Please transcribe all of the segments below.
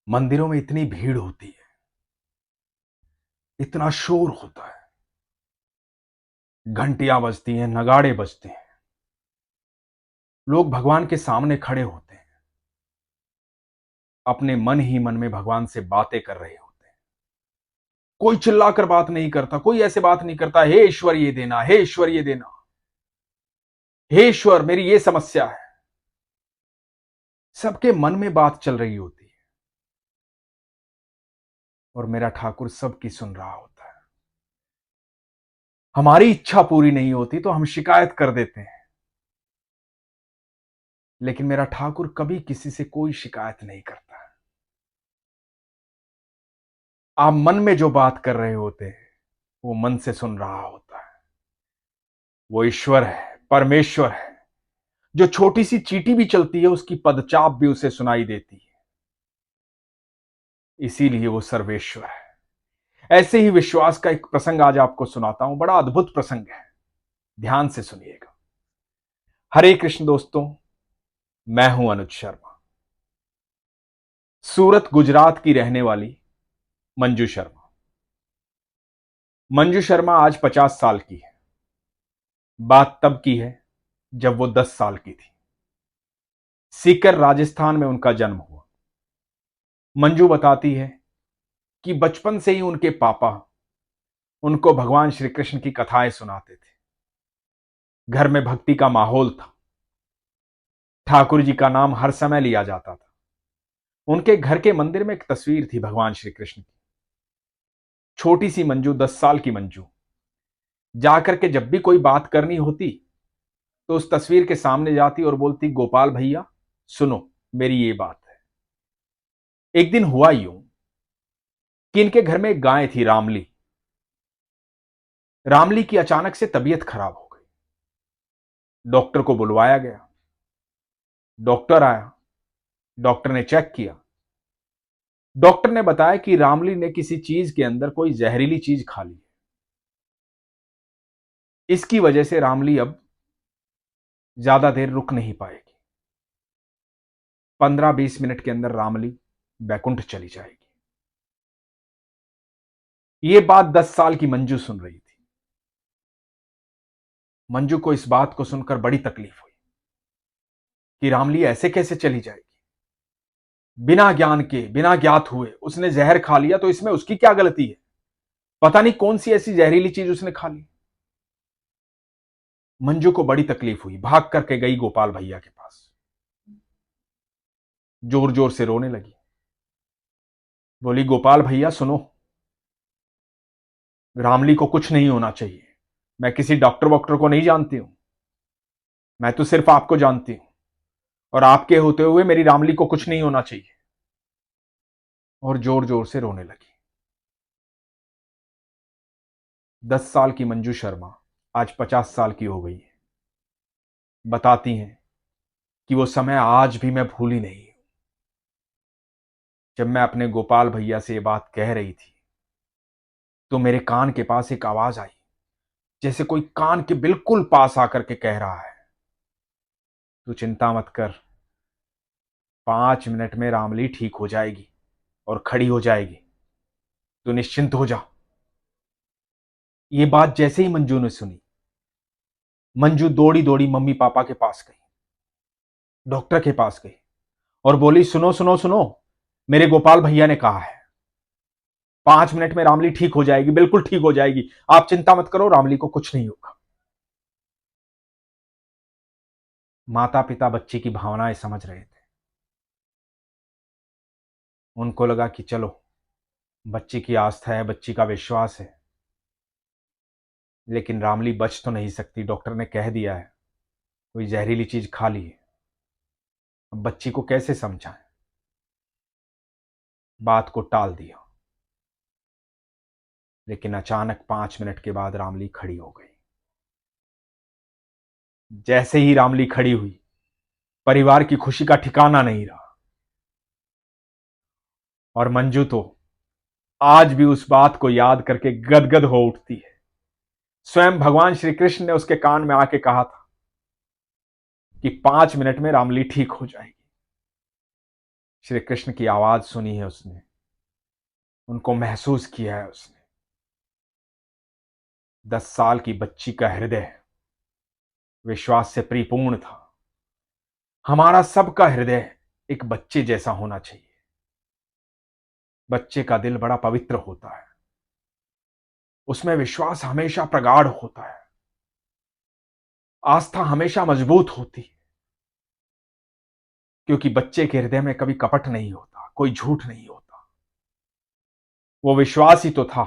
मंदिरों में इतनी भीड़ होती है, इतना शोर होता है, घंटियां बजती हैं, नगाड़े बजते हैं, लोग भगवान के सामने खड़े होते हैं, अपने मन ही मन में भगवान से बातें कर रहे होते हैं। कोई चिल्लाकर बात नहीं करता, कोई ऐसे बात नहीं करता, हे ईश्वर ये देना, हे ईश्वर ये देना, हे ईश्वर मेरी ये समस्या है। सबके मन में बात चल रही होती है और मेरा ठाकुर सबकी सुन रहा होता है। हमारी इच्छा पूरी नहीं होती तो हम शिकायत कर देते हैं, लेकिन मेरा ठाकुर कभी किसी से कोई शिकायत नहीं करता है। आप मन में जो बात कर रहे होते हैं वो मन से सुन रहा होता है। वो ईश्वर है, परमेश्वर है, जो छोटी सी चींटी भी चलती है उसकी पदचाप भी उसे सुनाई देती है, इसीलिए वो सर्वेश्वर है। ऐसे ही विश्वास का एक प्रसंग आज आपको सुनाता हूं, बड़ा अद्भुत प्रसंग है, ध्यान से सुनिएगा। हरे कृष्ण दोस्तों, मैं हूं अनुज शर्मा। सूरत गुजरात की रहने वाली मंजू शर्मा। मंजू शर्मा आज 50 साल की है। बात तब की है जब वो 10 साल की थी। सीकर राजस्थान में उनका जन्म हुआ। मंजू बताती है कि बचपन से ही उनके पापा उनको भगवान श्री कृष्ण की कथाएं सुनाते थे। घर में भक्ति का माहौल था, ठाकुर जी का नाम हर समय लिया जाता था। उनके घर के मंदिर में एक तस्वीर थी भगवान श्री कृष्ण की। छोटी सी मंजू, 10 साल की मंजू, जाकर के जब भी कोई बात करनी होती तो उस तस्वीर के सामने जाती और बोलती, गोपाल भैया सुनो मेरी ये बात है। एक दिन हुआ यूं कि इनके घर में एक गाय थी, रामली। रामली की अचानक से तबीयत खराब हो गई। डॉक्टर को बुलवाया गया। डॉक्टर आया, डॉक्टर ने चेक किया। डॉक्टर ने बताया कि रामली ने किसी चीज के अंदर कोई जहरीली चीज खा ली। इसकी वजह से रामली अब ज्यादा देर रुक नहीं पाएगी। 15-20 मिनट के अंदर रामली बैकुंठ चली जाएगी। ये बात 10 साल की मंजू सुन रही थी। मंजू को इस बात को सुनकर बड़ी तकलीफ हुई कि रामली ऐसे कैसे चली जाएगी। बिना ज्ञान के, बिना ज्ञात हुए उसने जहर खा लिया, तो इसमें उसकी क्या गलती है? पता नहीं कौन सी ऐसी जहरीली चीज उसने खा ली। मंजू को बड़ी तकलीफ हुई, भाग करके गई गोपाल भैया के पास। जोर जोर से रोने लगी। बोली, गोपाल भैया सुनो, रामली को कुछ नहीं होना चाहिए। मैं किसी डॉक्टर वॉक्टर को नहीं जानती हूं, मैं तो सिर्फ आपको जानती हूं, और आपके होते हुए मेरी रामली को कुछ नहीं होना चाहिए। और जोर जोर से रोने लगी। 10 साल की मंजू शर्मा आज 50 साल की हो गई है। बताती हैं कि वो समय आज भी मैं भूली नहीं हूं। जब मैं अपने गोपाल भैया से ये बात कह रही थी तो मेरे कान के पास एक आवाज आई, जैसे कोई कान के बिल्कुल पास आकर के कह रहा है, तू चिंता मत कर, 5 मिनट में रामली ठीक हो जाएगी और खड़ी हो जाएगी, तू निश्चिंत हो जा। ये बात जैसे ही मंजू ने सुनी, मंजू दौड़ी दौड़ी मम्मी पापा के पास गई, डॉक्टर के पास गई और बोली, सुनो सुनो सुनो, मेरे गोपाल भैया ने कहा है 5 मिनट में रामली ठीक हो जाएगी, बिल्कुल ठीक हो जाएगी, आप चिंता मत करो, रामली को कुछ नहीं होगा। माता पिता बच्चे की भावनाएं समझ रहे थे। उनको लगा कि चलो, बच्ची की आस्था है, बच्ची का विश्वास है, लेकिन रामली बच तो नहीं सकती, डॉक्टर ने कह दिया है कोई जहरीली चीज खा ली है। अब बच्ची को कैसे समझाएं? बात को टाल दिया। लेकिन अचानक 5 मिनट के बाद रामली खड़ी हो गई। जैसे ही रामली खड़ी हुई, परिवार की खुशी का ठिकाना नहीं रहा। और मंजू तो आज भी उस बात को याद करके गदगद हो उठती है। स्वयं भगवान श्री कृष्ण ने उसके कान में आके कहा था कि 5 मिनट में रामली ठीक हो जाएगी। श्री कृष्ण की आवाज सुनी है उसने, उनको महसूस किया है उसने। 10 साल की बच्ची का हृदय विश्वास से परिपूर्ण था। हमारा सबका हृदय एक बच्चे जैसा होना चाहिए। बच्चे का दिल बड़ा पवित्र होता है, उसमें विश्वास हमेशा प्रगाढ़ होता है, आस्था हमेशा मजबूत होती है, क्योंकि बच्चे के हृदय में कभी कपट नहीं होता, कोई झूठ नहीं होता। वो विश्वास ही तो था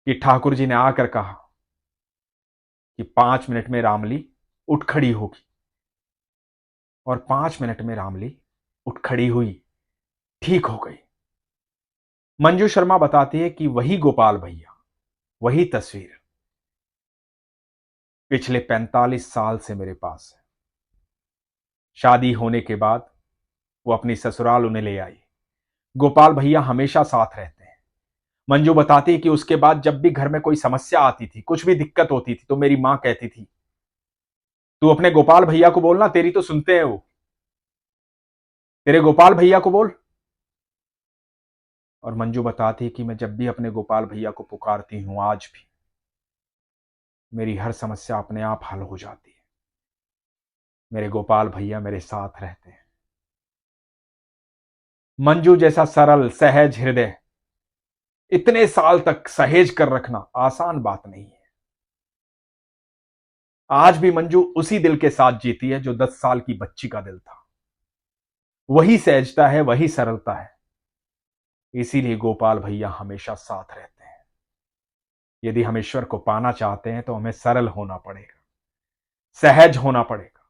कि ठाकुर जी ने आकर कहा कि 5 मिनट में रामली उठ खड़ी होगी, और 5 मिनट में रामली उठ खड़ी हुई, ठीक हो गई। मंजू शर्मा बताती है कि वही गोपाल भैया, वही तस्वीर पिछले 45 साल से मेरे पास है। शादी होने के बाद वो अपनी ससुराल उन्हें ले आई। गोपाल भैया हमेशा साथ रहते हैं। मंजू बताती है कि उसके बाद जब भी घर में कोई समस्या आती थी, कुछ भी दिक्कत होती थी, तो मेरी मां कहती थी, तू अपने गोपाल भैया को बोलना, तेरी तो सुनते हैं वो, तेरे गोपाल भैया को बोल। और मंजू बताती है कि मैं जब भी अपने गोपाल भैया को पुकारती हूं, आज भी मेरी हर समस्या अपने आप हल हो जाती है। मेरे गोपाल भैया मेरे साथ रहते हैं। मंजू जैसा सरल सहज हृदय इतने साल तक सहेज कर रखना आसान बात नहीं है। आज भी मंजू उसी दिल के साथ जीती है जो 10 साल की बच्ची का दिल था। वही सहजता है, वही सरलता है। इसीलिए गोपाल भैया हमेशा साथ रहते हैं। यदि हम ईश्वर को पाना चाहते हैं तो हमें सरल होना पड़ेगा, सहज होना पड़ेगा।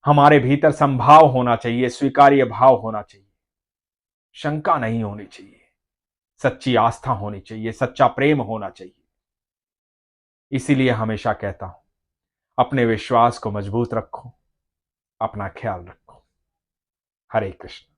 हमारे भीतर संभाव होना चाहिए, स्वीकार्य भाव होना चाहिए, शंका नहीं होनी चाहिए, सच्ची आस्था होनी चाहिए, सच्चा प्रेम होना चाहिए। इसीलिए हमेशा कहता हूं, अपने विश्वास को मजबूत रखो, अपना ख्याल रखो। हरे कृष्ण।